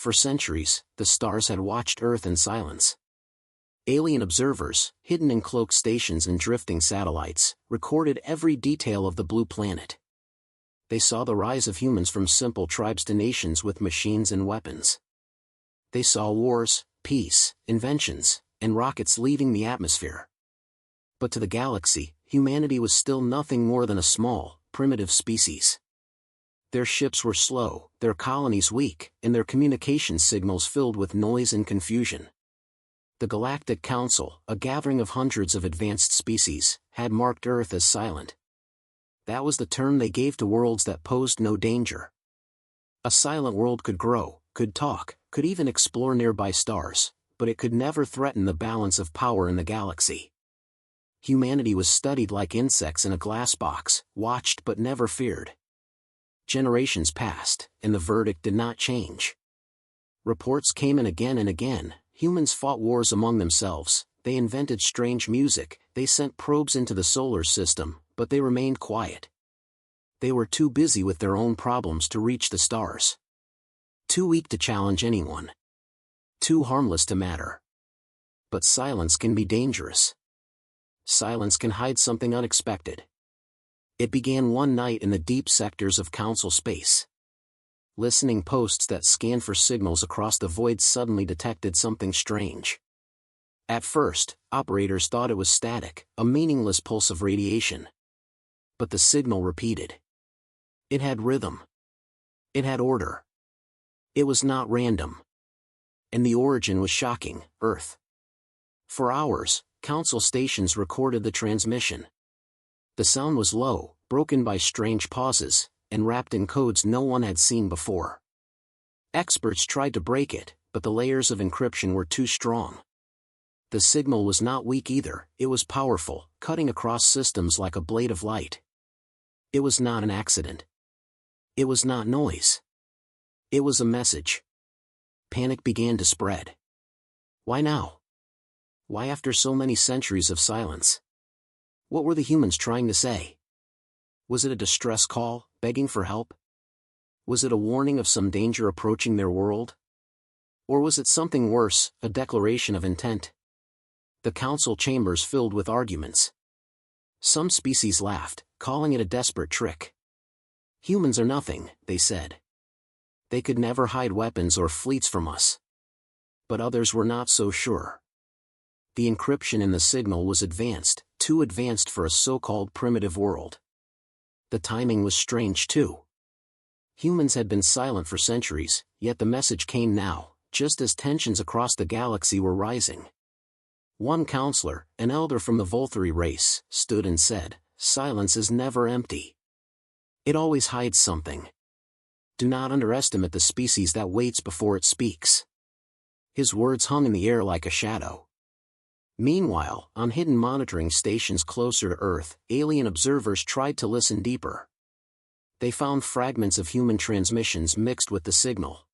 For centuries, the stars had watched Earth in silence. Alien observers, hidden in cloaked stations and drifting satellites, recorded every detail of the blue planet. They saw the rise of humans from simple tribes to nations with machines and weapons. They saw wars, peace, inventions, and rockets leaving the atmosphere. But to the galaxy, humanity was still nothing more than a small, primitive species. Their ships were slow, their colonies weak, and their communication signals filled with noise and confusion. The Galactic Council, a gathering of hundreds of advanced species, had marked Earth as silent. That was the term they gave to worlds that posed no danger. A silent world could grow, could talk, could even explore nearby stars, but it could never threaten the balance of power in the galaxy. Humanity was studied like insects in a glass box, watched but never feared. Generations passed, and the verdict did not change. Reports came in again and again. Humans fought wars among themselves, they invented strange music, they sent probes into the solar system, but they remained quiet. They were too busy with their own problems to reach the stars. Too weak to challenge anyone. Too harmless to matter. But silence can be dangerous. Silence can hide something unexpected. It began one night in the deep sectors of Council space. Listening posts that scanned for signals across the void suddenly detected something strange. At first, operators thought it was static, a meaningless pulse of radiation. But the signal repeated. It had rhythm. It had order. It was not random. And the origin was shocking, Earth. For hours, Council stations recorded the transmission. The sound was low, broken by strange pauses, and wrapped in codes no one had seen before. Experts tried to break it, but the layers of encryption were too strong. The signal was not weak either, it was powerful, cutting across systems like a blade of light. It was not an accident. It was not noise. It was a message. Panic began to spread. Why now? Why after so many centuries of silence? What were the humans trying to say? Was it a distress call, begging for help? Was it a warning of some danger approaching their world? Or was it something worse, a declaration of intent? The council chambers filled with arguments. Some species laughed, calling it a desperate trick. Humans are nothing, they said. They could never hide weapons or fleets from us. But others were not so sure. The encryption in the signal was advanced, too advanced for a so-called primitive world. The timing was strange too. Humans had been silent for centuries, yet the message came now, just as tensions across the galaxy were rising. One counselor, an elder from the Voltheri race, stood and said, "Silence is never empty. It always hides something. Do not underestimate the species that waits before it speaks." His words hung in the air like a shadow. Meanwhile, on hidden monitoring stations closer to Earth, alien observers tried to listen deeper. They found fragments of human transmissions mixed with the signal.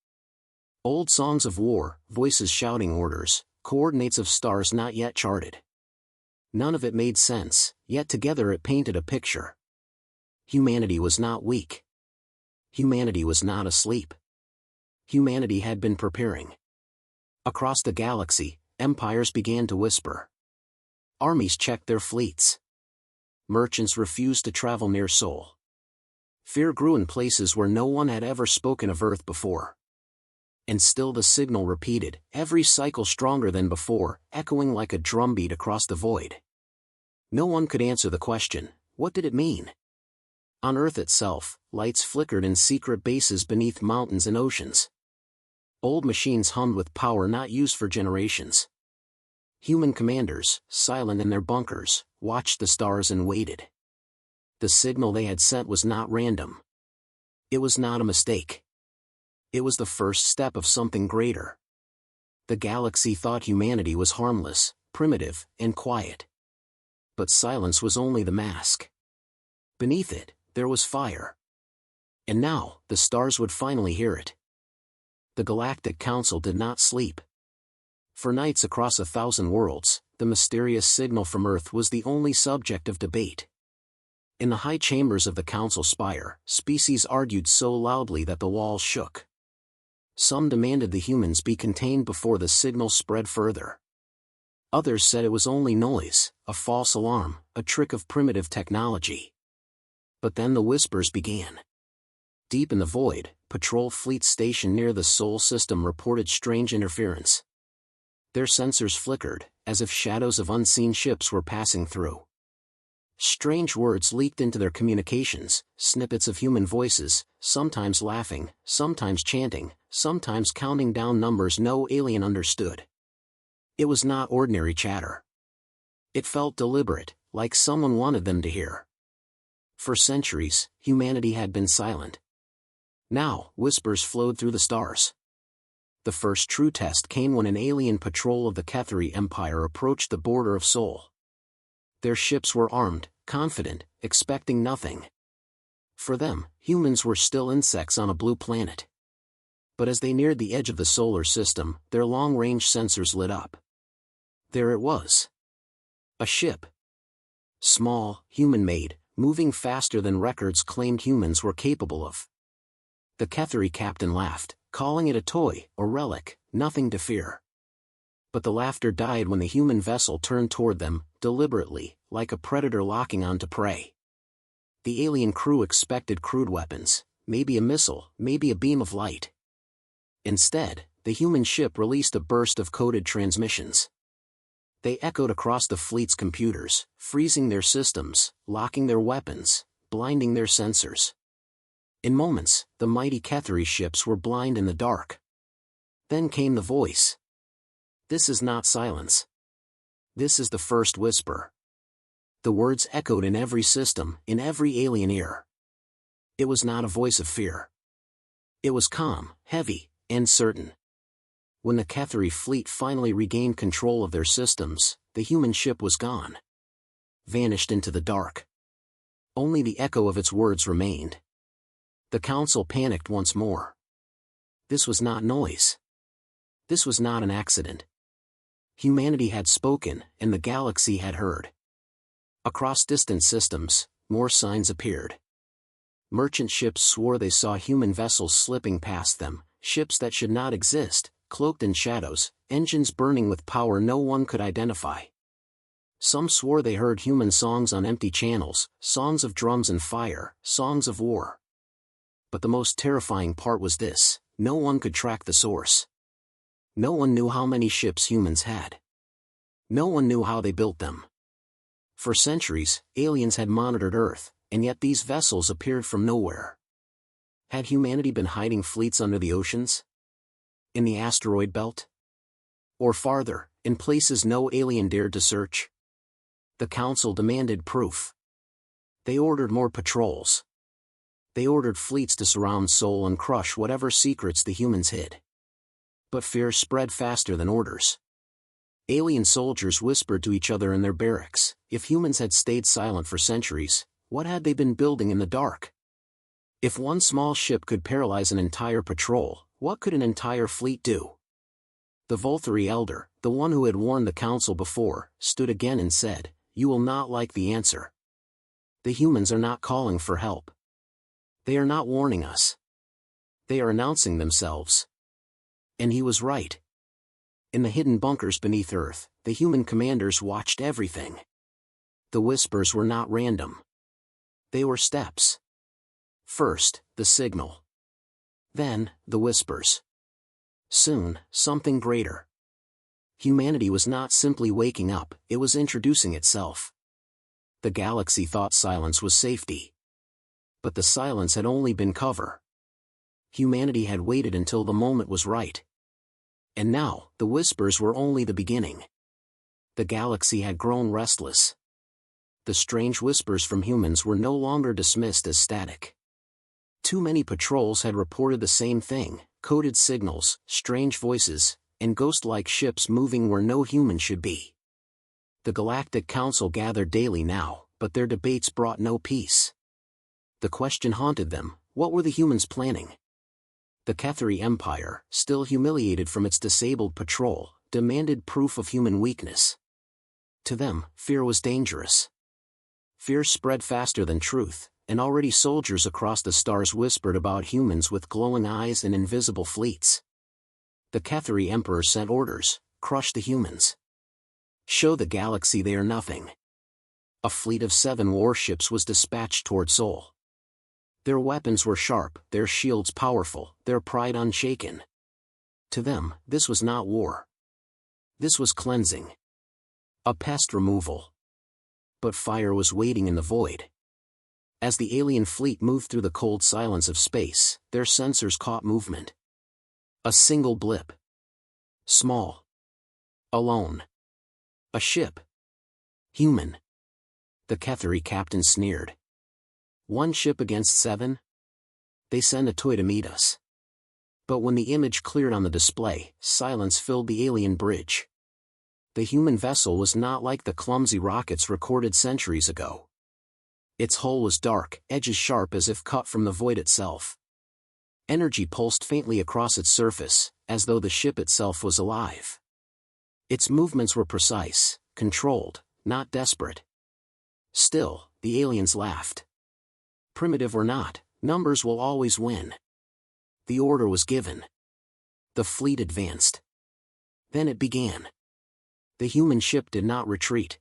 Old songs of war, voices shouting orders, coordinates of stars not yet charted. None of it made sense, yet together it painted a picture. Humanity was not weak. Humanity was not asleep. Humanity had been preparing. Across the galaxy, empires began to whisper. Armies checked their fleets. Merchants refused to travel near Sol. Fear grew in places where no one had ever spoken of Earth before. And still the signal repeated, every cycle stronger than before, echoing like a drumbeat across the void. No one could answer the question, what did it mean? On Earth itself, lights flickered in secret bases beneath mountains and oceans. Old machines hummed with power not used for generations. Human commanders, silent in their bunkers, watched the stars and waited. The signal they had sent was not random. It was not a mistake. It was the first step of something greater. The galaxy thought humanity was harmless, primitive, and quiet. But silence was only the mask. Beneath it, there was fire. And now, the stars would finally hear it. The Galactic Council did not sleep. For nights across 1,000 worlds, the mysterious signal from Earth was the only subject of debate. In the high chambers of the Council spire, species argued so loudly that the walls shook. Some demanded the humans be contained before the signal spread further. Others said it was only noise, a false alarm, a trick of primitive technology. But then the whispers began. Deep in the void, patrol fleets stationed near the Sol system reported strange interference. Their sensors flickered, as if shadows of unseen ships were passing through. Strange words leaked into their communications, snippets of human voices, sometimes laughing, sometimes chanting, sometimes counting down numbers no alien understood. It was not ordinary chatter. It felt deliberate, like someone wanted them to hear. For centuries, humanity had been silent. Now, whispers flowed through the stars. The first true test came when an alien patrol of the Ketheri Empire approached the border of Sol. Their ships were armed, confident, expecting nothing. For them, humans were still insects on a blue planet. But as they neared the edge of the solar system, their long-range sensors lit up. There it was. A ship. Small, human-made, moving faster than records claimed humans were capable of. The Ketheri captain laughed, calling it a toy, a relic, nothing to fear. But the laughter died when the human vessel turned toward them, deliberately, like a predator locking onto prey. The alien crew expected crude weapons, maybe a missile, maybe a beam of light. Instead, the human ship released a burst of coded transmissions. They echoed across the fleet's computers, freezing their systems, locking their weapons, blinding their sensors. In moments, the mighty Ketheri ships were blind in the dark. Then came the voice. This is not silence. This is the first whisper. The words echoed in every system, in every alien ear. It was not a voice of fear. It was calm, heavy, and certain. When the Ketheri fleet finally regained control of their systems, the human ship was gone. Vanished into the dark. Only the echo of its words remained. The council panicked once more. This was not noise. This was not an accident. Humanity had spoken, and the galaxy had heard. Across distant systems, more signs appeared. Merchant ships swore they saw human vessels slipping past them, ships that should not exist, cloaked in shadows, engines burning with power no one could identify. Some swore they heard human songs on empty channels, songs of drums and fire, songs of war. But the most terrifying part was this: no one could track the source. No one knew how many ships humans had. No one knew how they built them. For centuries, aliens had monitored Earth, and yet these vessels appeared from nowhere. Had humanity been hiding fleets under the oceans? In the asteroid belt? Or farther, in places no alien dared to search? The council demanded proof. They ordered more patrols. They ordered fleets to surround Sol and crush whatever secrets the humans hid. But fear spread faster than orders. Alien soldiers whispered to each other in their barracks, if humans had stayed silent for centuries, what had they been building in the dark? If one small ship could paralyze an entire patrol, what could an entire fleet do? The Voltheri elder, the one who had warned the council before, stood again and said, "You will not like the answer. The humans are not calling for help. They are not warning us. They are announcing themselves." And he was right. In the hidden bunkers beneath Earth, the human commanders watched everything. The whispers were not random. They were steps. First, the signal. Then, the whispers. Soon, something greater. Humanity was not simply waking up, it was introducing itself. The galaxy thought silence was safety. But the silence had only been cover. Humanity had waited until the moment was right. And now, the whispers were only the beginning. The galaxy had grown restless. The strange whispers from humans were no longer dismissed as static. Too many patrols had reported the same thing: coded signals, strange voices, and ghost-like ships moving where no human should be. The Galactic Council gathered daily now, but their debates brought no peace. The question haunted them: what were the humans planning? The Ketheri Empire, still humiliated from its disabled patrol, demanded proof of human weakness. To them, fear was dangerous. Fear spread faster than truth, and already soldiers across the stars whispered about humans with glowing eyes and invisible fleets. The Cathari Emperor sent orders: crush the humans. Show the galaxy they are nothing. A fleet of 7 warships was dispatched toward Sol. Their weapons were sharp, their shields powerful, their pride unshaken. To them, this was not war. This was cleansing. A pest removal. But fire was waiting in the void. As the alien fleet moved through the cold silence of space, their sensors caught movement. A single blip. Small. Alone. A ship. Human. The Cathari captain sneered. 1 ship against 7? They send a toy to meet us. But when the image cleared on the display, silence filled the alien bridge. The human vessel was not like the clumsy rockets recorded centuries ago. Its hull was dark, edges sharp as if cut from the void itself. Energy pulsed faintly across its surface, as though the ship itself was alive. Its movements were precise, controlled, not desperate. Still, the aliens laughed. Primitive or not, numbers will always win. The order was given. The fleet advanced. Then it began. The human ship did not retreat.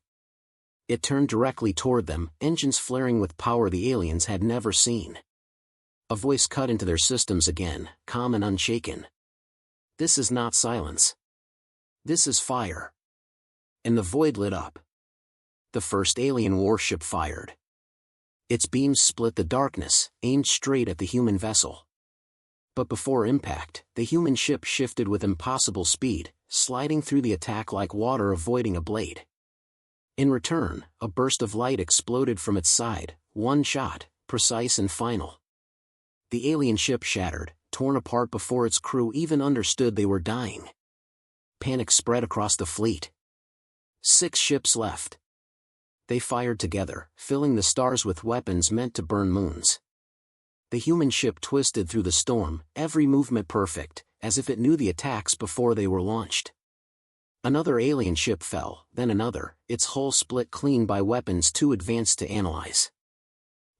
It turned directly toward them, engines flaring with power the aliens had never seen. A voice cut into their systems again, calm and unshaken. This is not silence. This is fire. And the void lit up. The first alien warship fired. Its beams split the darkness, aimed straight at the human vessel. But before impact, the human ship shifted with impossible speed, sliding through the attack like water avoiding a blade. In return, a burst of light exploded from its side, 1 shot, precise and final. The alien ship shattered, torn apart before its crew even understood they were dying. Panic spread across the fleet. 6 ships left. They fired together, filling the stars with weapons meant to burn moons. The human ship twisted through the storm, every movement perfect, as if it knew the attacks before they were launched. Another alien ship fell, then another, its hull split clean by weapons too advanced to analyze.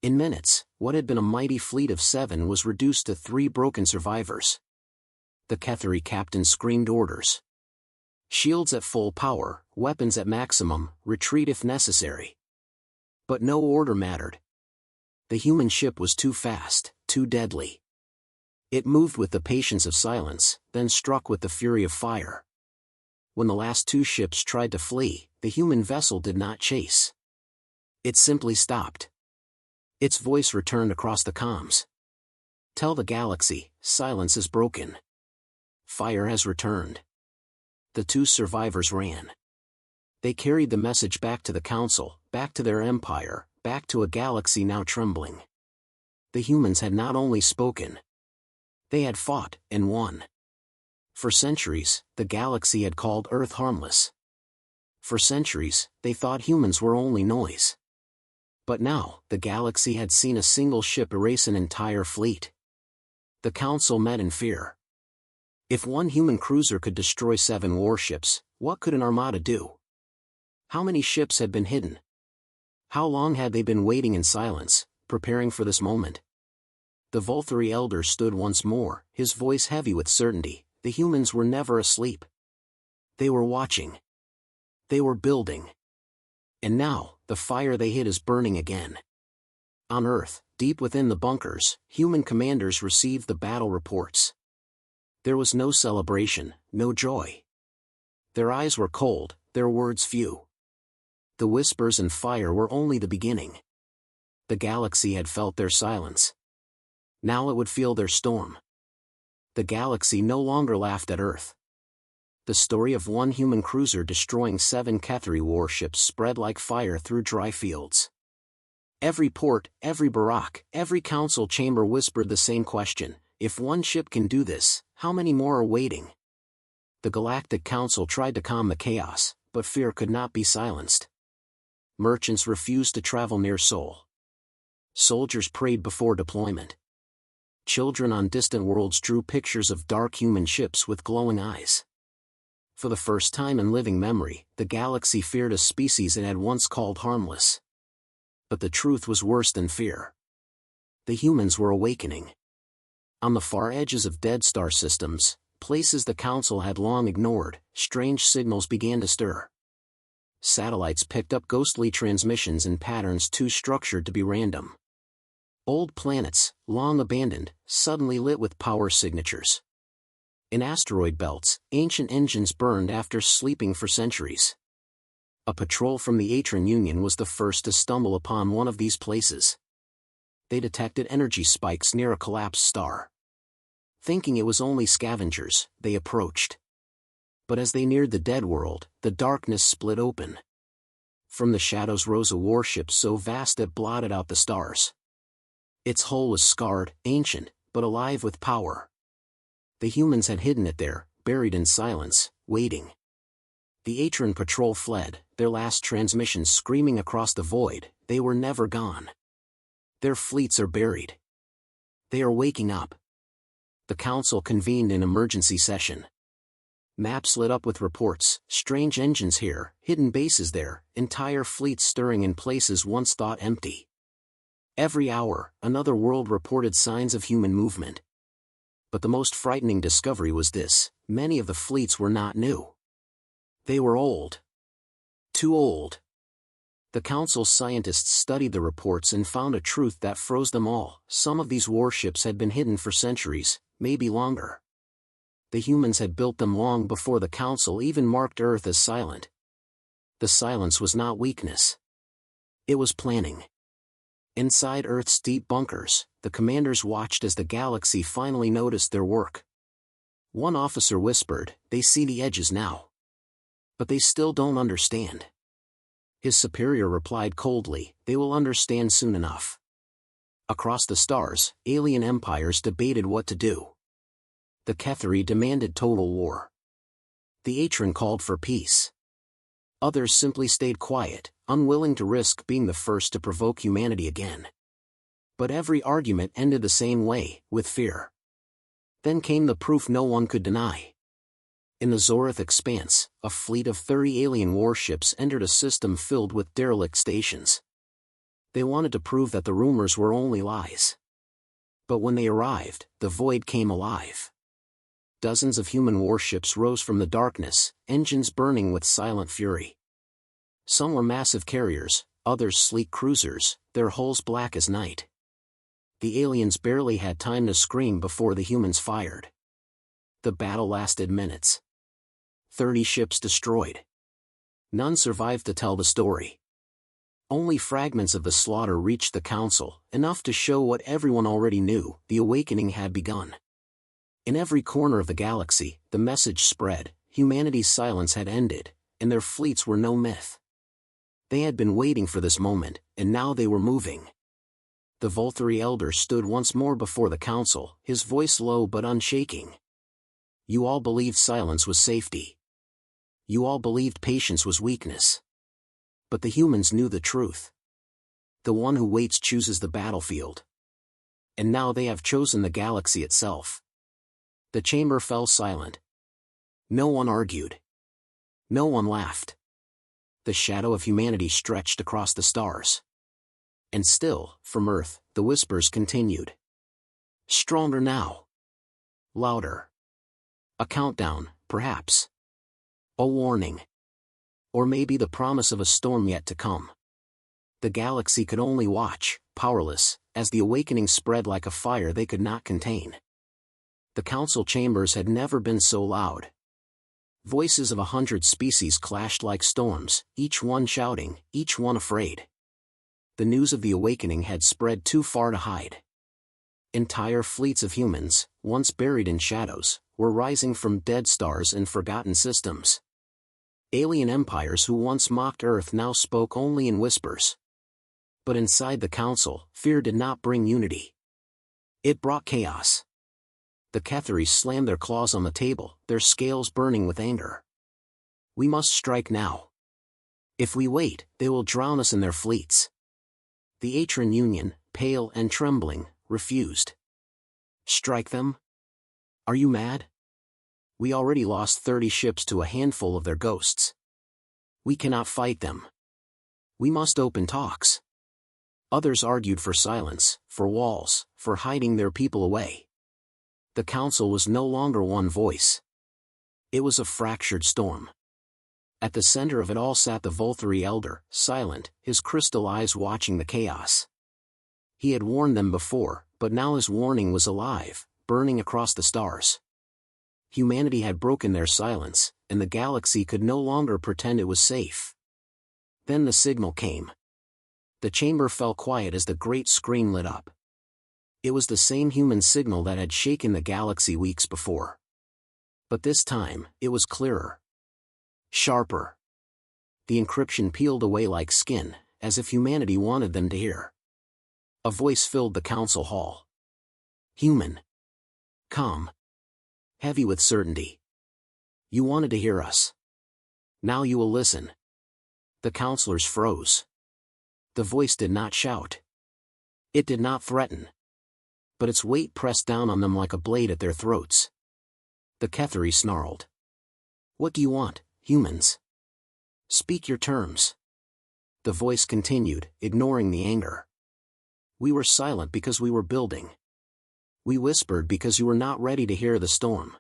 In minutes, what had been a mighty fleet of 7 was reduced to 3 broken survivors. The Cathari captain screamed orders. Shields at full power, weapons at maximum, retreat if necessary. But no order mattered. The human ship was too fast, too deadly. It moved with the patience of silence, then struck with the fury of fire. When the last 2 ships tried to flee, the human vessel did not chase. It simply stopped. Its voice returned across the comms. Tell the galaxy, silence is broken. Fire has returned. The 2 survivors ran. They carried the message back to the council, back to their empire, back to a galaxy now trembling. The humans had not only spoken. They had fought, and won. For centuries, the galaxy had called Earth harmless. For centuries, they thought humans were only noise. But now, the galaxy had seen a single ship erase an entire fleet. The council met in fear. If 1 human cruiser could destroy 7 warships, what could an armada do? How many ships had been hidden? How long had they been waiting in silence, preparing for this moment? The Volthari elder stood once more, his voice heavy with certainty. The humans were never asleep. They were watching. They were building. And now, the fire they hid is burning again. On Earth, deep within the bunkers, human commanders received the battle reports. There was no celebration, no joy. Their eyes were cold, their words few. The whispers and fire were only the beginning. The galaxy had felt their silence. Now it would feel their storm. The galaxy no longer laughed at Earth. The story of 1 human cruiser destroying 7 Cathari warships spread like fire through dry fields. Every port, every barrack, every council chamber whispered the same question: if 1 ship can do this, how many more are waiting? The Galactic Council tried to calm the chaos, but fear could not be silenced. Merchants refused to travel near Sol. Soldiers prayed before deployment. Children on distant worlds drew pictures of dark human ships with glowing eyes. For the first time in living memory, the galaxy feared a species it had once called harmless. But the truth was worse than fear. The humans were awakening. On the far edges of dead star systems, places the Council had long ignored, strange signals began to stir. Satellites picked up ghostly transmissions in patterns too structured to be random. Old planets, long abandoned, suddenly lit with power signatures. In asteroid belts, ancient engines burned after sleeping for centuries. A patrol from the Atron Union was the first to stumble upon one of these places. They detected energy spikes near a collapsed star. Thinking it was only scavengers, they approached. But as they neared the dead world, the darkness split open. From the shadows rose a warship so vast it blotted out the stars. Its hull was scarred, ancient, but alive with power. The humans had hidden it there, buried in silence, waiting. The Atron patrol fled, their last transmissions screaming across the void, they were never gone. Their fleets are buried. They are waking up. The Council convened an emergency session. Maps lit up with reports, strange engines here, hidden bases there, entire fleets stirring in places once thought empty. Every hour, another world reported signs of human movement. But the most frightening discovery was this: many of the fleets were not new. They were old. Too old. The Council scientists studied the reports and found a truth that froze them all: some of these warships had been hidden for centuries, maybe longer. The humans had built them long before the Council even marked Earth as silent. The silence was not weakness. It was planning. Inside Earth's deep bunkers, the commanders watched as the galaxy finally noticed their work. One officer whispered, "They see the edges now. But they still don't understand." His superior replied coldly, "They will understand soon enough." Across the stars, alien empires debated what to do. The Ketheri demanded total war. The Atron called for peace. Others simply stayed quiet, unwilling to risk being the first to provoke humanity again. But every argument ended the same way, with fear. Then came the proof no one could deny. In the Zorith expanse, a fleet of 30 alien warships entered a system filled with derelict stations. They wanted to prove that the rumors were only lies. But when they arrived, the void came alive. Dozens of human warships rose from the darkness, engines burning with silent fury. Some were massive carriers, others sleek cruisers, their hulls black as night. The aliens barely had time to scream before the humans fired. The battle lasted minutes. 30 ships destroyed. None survived to tell the story. Only fragments of the slaughter reached the Council, enough to show what everyone already knew: the awakening had begun. In every corner of the galaxy, the message spread: humanity's silence had ended, and their fleets were no myth. They had been waiting for this moment, and now they were moving. The Volturi elder stood once more before the Council, his voice low but unshaking. "You all believed silence was safety. You all believed patience was weakness. But the humans knew the truth. The one who waits chooses the battlefield. And now they have chosen the galaxy itself." The chamber fell silent. No one argued. No one laughed. The shadow of humanity stretched across the stars. And still, from Earth, the whispers continued. Stronger now. Louder. A countdown, perhaps. A warning. Or maybe the promise of a storm yet to come. The galaxy could only watch, powerless, as the awakening spread like a fire they could not contain. The Council chambers had never been so loud. Voices of 100 species clashed like storms, each one shouting, each one afraid. The news of the awakening had spread too far to hide. Entire fleets of humans, once buried in shadows, were rising from dead stars and forgotten systems. Alien empires who once mocked Earth now spoke only in whispers. But inside the Council, fear did not bring unity. It brought chaos. The Ketheri slammed their claws on the table, their scales burning with anger. "We must strike now. If we wait, they will drown us in their fleets." The Atron Union, pale and trembling, refused. "Strike them? Are you mad? We already lost 30 ships to a handful of their ghosts. We cannot fight them. We must open talks." Others argued for silence, for walls, for hiding their people away. The council was no longer one voice. It was a fractured storm. At the center of it all sat the Volturi Elder, silent, his crystal eyes watching the chaos. He had warned them before, but now his warning was alive, burning across the stars. Humanity had broken their silence, and the galaxy could no longer pretend it was safe. Then the signal came. The chamber fell quiet as the great screen lit up. It was the same human signal that had shaken the galaxy weeks before. But this time, it was clearer. Sharper. The encryption peeled away like skin, as if humanity wanted them to hear. A voice filled the council hall. Human. Calm. Heavy with certainty. You wanted to hear us. Now you will listen. The counselors froze. The voice did not shout. It did not threaten. But its weight pressed down on them like a blade at their throats. The Ketheri snarled. What do you want, humans? Speak your terms. The voice continued, ignoring the anger. We were silent because we were building. We whispered because you were not ready to hear the storm.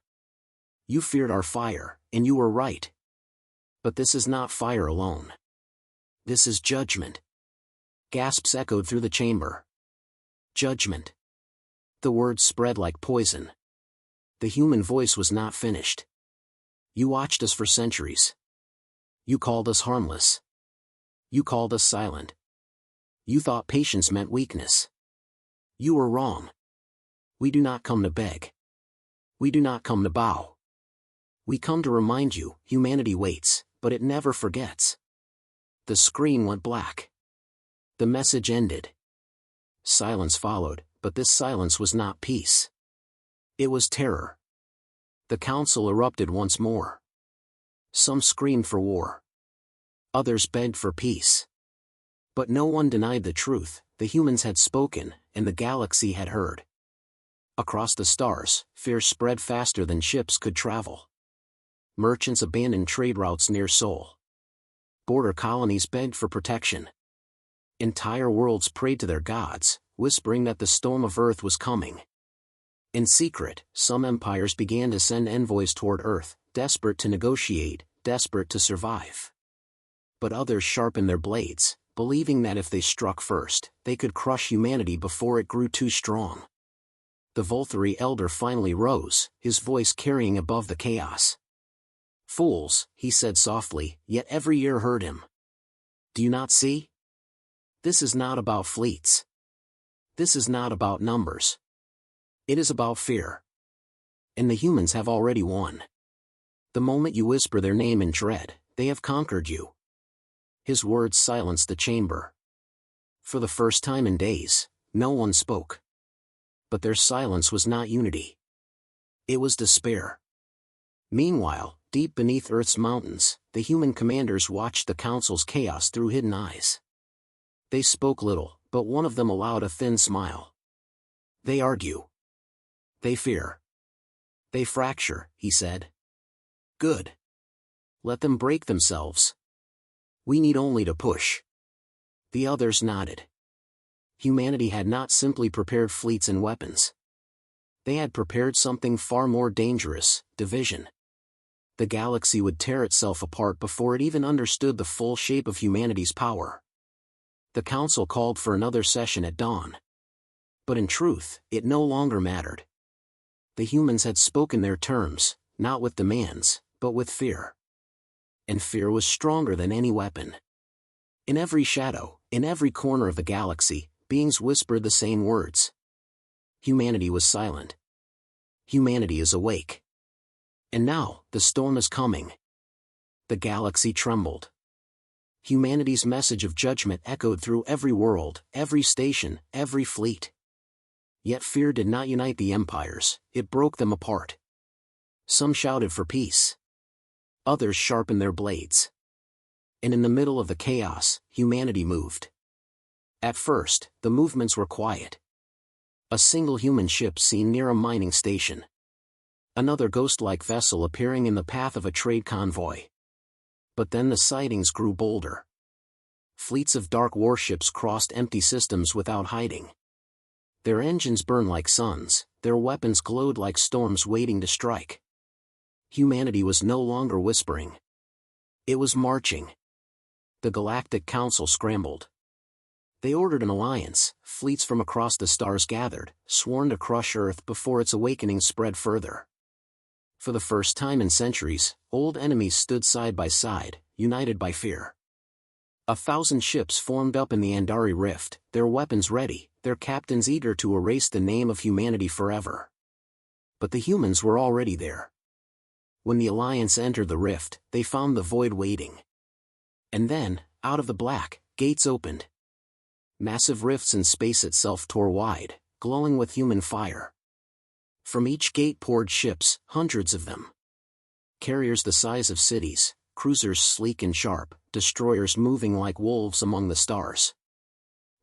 You feared our fire, and you were right. But this is not fire alone. This is judgment. Gasps echoed through the chamber. Judgment. The words spread like poison. The human voice was not finished. You watched us for centuries. You called us harmless. You called us silent. You thought patience meant weakness. You were wrong. We do not come to beg. We do not come to bow. We come to remind you, humanity waits, but it never forgets. The screen went black. The message ended. Silence followed, but this silence was not peace. It was terror. The council erupted once more. Some screamed for war. Others begged for peace. But no one denied the truth. The humans had spoken, and the galaxy had heard. Across the stars, fear spread faster than ships could travel. Merchants abandoned trade routes near Sol. Border colonies begged for protection. Entire worlds prayed to their gods, whispering that the storm of Earth was coming. In secret, some empires began to send envoys toward Earth, desperate to negotiate, desperate to survive. But others sharpened their blades, believing that if they struck first, they could crush humanity before it grew too strong. The Volturi Elder finally rose, his voice carrying above the chaos. Fools, he said softly, yet every ear heard him. Do you not see? This is not about fleets. This is not about numbers. It is about fear. And the humans have already won. The moment you whisper their name in dread, they have conquered you. His words silenced the chamber. For the first time in days, no one spoke. But their silence was not unity. It was despair. Meanwhile, deep beneath Earth's mountains, the human commanders watched the council's chaos through hidden eyes. They spoke little, but one of them allowed a thin smile. They argue. They fear. They fracture, he said. Good. Let them break themselves. We need only to push. The others nodded. Humanity had not simply prepared fleets and weapons. They had prepared something far more dangerous, division. The galaxy would tear itself apart before it even understood the full shape of humanity's power. The council called for another session at dawn. But in truth, it no longer mattered. The humans had spoken their terms, not with demands, but with fear. And fear was stronger than any weapon. In every shadow, in every corner of the galaxy, beings whispered the same words. Humanity was silent. Humanity is awake. And now, the storm is coming. The galaxy trembled. Humanity's message of judgment echoed through every world, every station, every fleet. Yet fear did not unite the empires, it broke them apart. Some shouted for peace. Others sharpened their blades. And in the middle of the chaos, humanity moved. At first, the movements were quiet. A single human ship seen near a mining station. Another ghost-like vessel appearing in the path of a trade convoy. But then the sightings grew bolder. Fleets of dark warships crossed empty systems without hiding. Their engines burned like suns, their weapons glowed like storms waiting to strike. Humanity was no longer whispering. It was marching. The Galactic Council scrambled. They ordered an alliance. Fleets from across the stars gathered, sworn to crush Earth before its awakening spread further. For the first time in centuries, old enemies stood side by side, united by fear. 1,000 ships formed up in the Andari Rift, their weapons ready, their captains eager to erase the name of humanity forever. But the humans were already there. When the Alliance entered the rift, they found the void waiting. And then, out of the black, gates opened. Massive rifts in space itself tore wide, glowing with human fire. From each gate poured ships, hundreds of them. Carriers the size of cities, cruisers sleek and sharp, destroyers moving like wolves among the stars.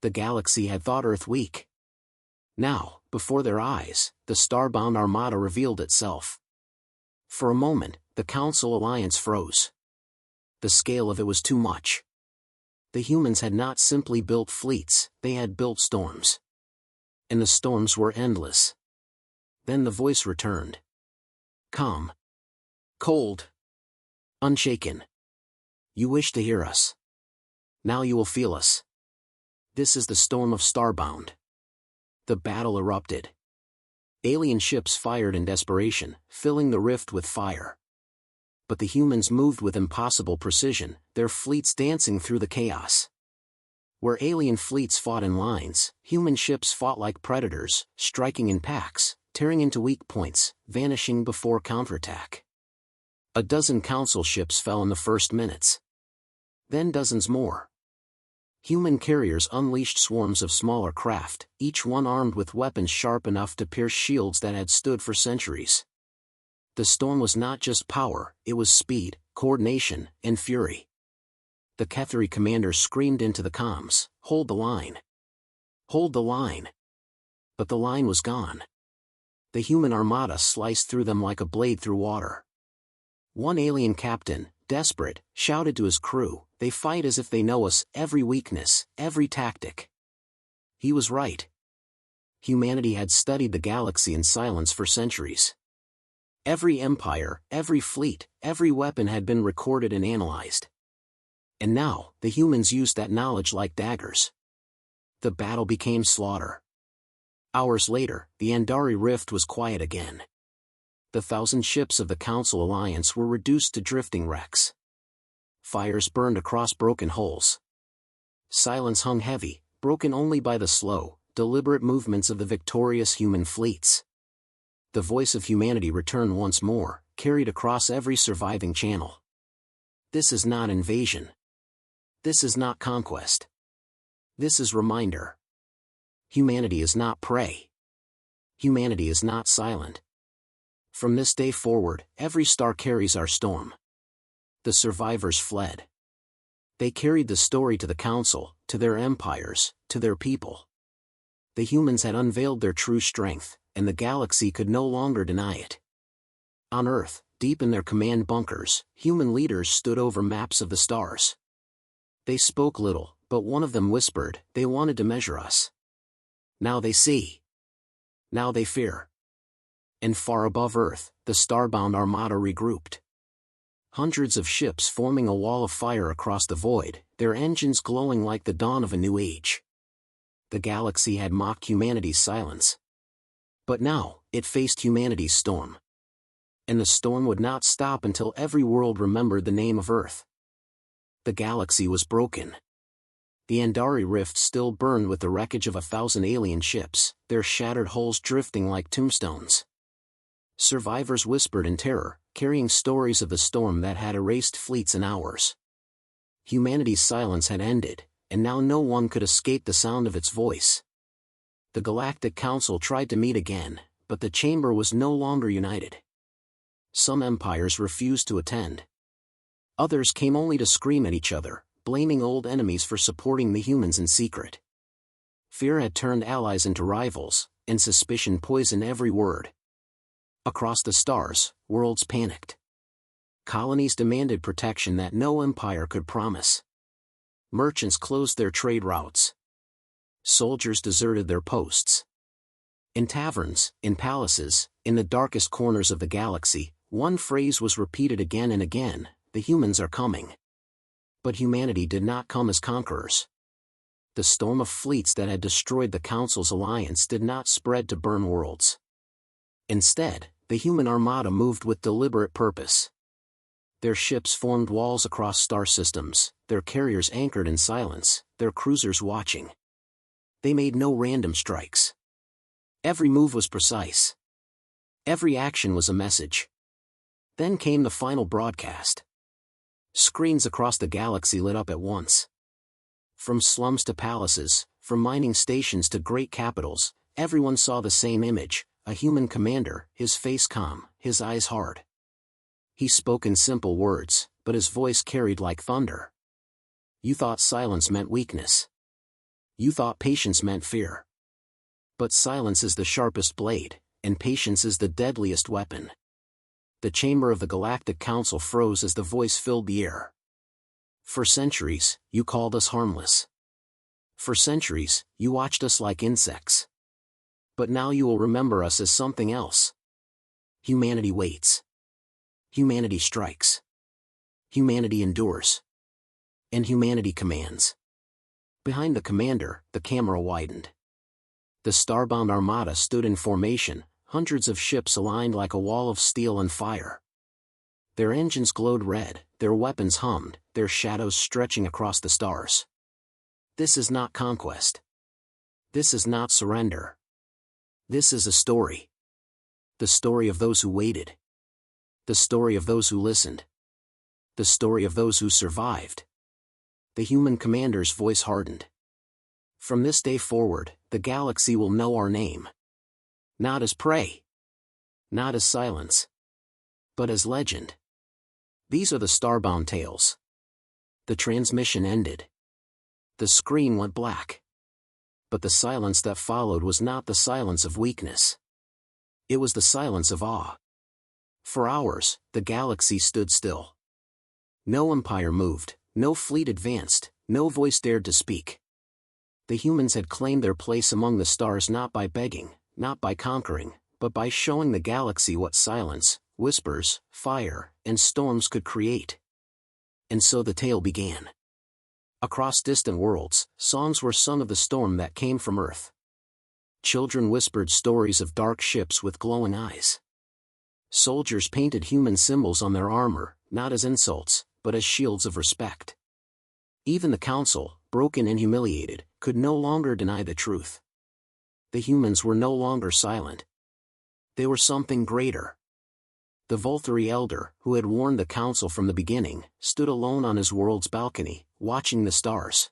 The galaxy had thought Earth weak. Now, before their eyes, the starbound armada revealed itself. For a moment, the Council Alliance froze. The scale of it was too much. The humans had not simply built fleets, they had built storms. And the storms were endless. Then the voice returned. Calm. Cold. Unshaken. You wish to hear us. Now you will feel us. This is the storm of Starbound. The battle erupted. Alien ships fired in desperation, filling the rift with fire. But the humans moved with impossible precision, their fleets dancing through the chaos. Where alien fleets fought in lines, human ships fought like predators, striking in packs, tearing into weak points, vanishing before counterattack. A dozen council ships fell in the first minutes. Then dozens more. Human carriers unleashed swarms of smaller craft, each one armed with weapons sharp enough to pierce shields that had stood for centuries. The storm was not just power, it was speed, coordination, and fury. The Ketheri commander screamed into the comms, "Hold the line! Hold the line!" But the line was gone. The human armada sliced through them like a blade through water. One alien captain, desperate, shouted to his crew, "They fight as if they know us, every weakness, every tactic." He was right. Humanity had studied the galaxy in silence for centuries. Every empire, every fleet, every weapon had been recorded and analyzed. And now, the humans used that knowledge like daggers. The battle became slaughter. Hours later, the Andari Rift was quiet again. The 1,000 ships of the Council Alliance were reduced to drifting wrecks. Fires burned across broken hulls. Silence hung heavy, broken only by the slow, deliberate movements of the victorious human fleets. The voice of humanity returned once more, carried across every surviving channel. This is not invasion. This is not conquest. This is reminder. Humanity is not prey. Humanity is not silent. From this day forward, every star carries our storm. The survivors fled. They carried the story to the Council, to their empires, to their people. The humans had unveiled their true strength, and the galaxy could no longer deny it. On Earth, deep in their command bunkers, human leaders stood over maps of the stars. They spoke little, but one of them whispered, "They wanted to measure us. Now they see. Now they fear." And far above Earth, the starbound armada regrouped. Hundreds of ships forming a wall of fire across the void, their engines glowing like the dawn of a new age. The galaxy had mocked humanity's silence. But now, it faced humanity's storm. And the storm would not stop until every world remembered the name of Earth. The galaxy was broken. The Andari Rift still burned with the wreckage of 1,000 alien ships, their shattered hulls drifting like tombstones. Survivors whispered in terror, carrying stories of the storm that had erased fleets in hours. Humanity's silence had ended, and now no one could escape the sound of its voice. The Galactic Council tried to meet again, but the chamber was no longer united. Some empires refused to attend. Others came only to scream at each other, blaming old enemies for supporting the humans in secret. Fear had turned allies into rivals, and suspicion poisoned every word. Across the stars, worlds panicked. Colonies demanded protection that no empire could promise. Merchants closed their trade routes. Soldiers deserted their posts. In taverns, in palaces, in the darkest corners of the galaxy, one phrase was repeated again and again: the humans are coming. But humanity did not come as conquerors. The storm of fleets that had destroyed the Council's alliance did not spread to burn worlds. Instead, the human armada moved with deliberate purpose. Their ships formed walls across star systems, their carriers anchored in silence, their cruisers watching. They made no random strikes. Every move was precise. Every action was a message. Then came the final broadcast. Screens across the galaxy lit up at once. From slums to palaces, from mining stations to great capitals, everyone saw the same image: a human commander, his face calm, his eyes hard. He spoke in simple words, but his voice carried like thunder. You thought silence meant weakness. You thought patience meant fear. But silence is the sharpest blade, and patience is the deadliest weapon. The chamber of the Galactic Council froze as the voice filled the air. For centuries, you called us harmless. For centuries, you watched us like insects. But now you will remember us as something else. Humanity waits. Humanity strikes. Humanity endures. And humanity commands. Behind the commander, the camera widened. The Starbound armada stood in formation, hundreds of ships aligned like a wall of steel and fire. Their engines glowed red, their weapons hummed, their shadows stretching across the stars. This is not conquest. This is not surrender. This is a story. The story of those who waited. The story of those who listened. The story of those who survived. The human commander's voice hardened. From this day forward, the galaxy will know our name. Not as prey. Not as silence. But as legend. These are the Starbound tales. The transmission ended. The screen went black. But the silence that followed was not the silence of weakness. It was the silence of awe. For hours, the galaxy stood still. No empire moved, no fleet advanced, no voice dared to speak. The humans had claimed their place among the stars not by begging, not by conquering, but by showing the galaxy what silence, whispers, fire, and storms could create. And so the tale began. Across distant worlds, songs were sung of the storm that came from Earth. Children whispered stories of dark ships with glowing eyes. Soldiers painted human symbols on their armor, not as insults, but as shields of respect. Even the Council, broken and humiliated, could no longer deny the truth. The humans were no longer silent. They were something greater. The Volturi Elder, who had warned the Council from the beginning, stood alone on his world's balcony, watching the stars.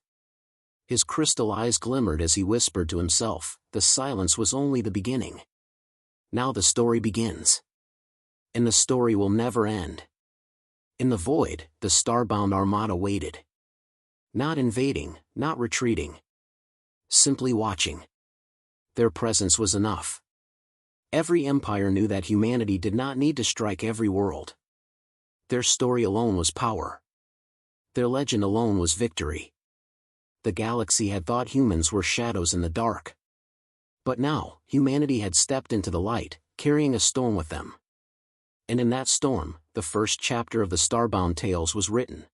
His crystal eyes glimmered as he whispered to himself, the silence was only the beginning. Now the story begins. And the story will never end. In the void, the Starbound armada waited. Not invading, not retreating. Simply watching. Their presence was enough. Every empire knew that humanity did not need to strike every world. Their story alone was power. Their legend alone was victory. The galaxy had thought humans were shadows in the dark. But now, humanity had stepped into the light, carrying a storm with them. And in that storm, the first chapter of the Starbound Tales was written.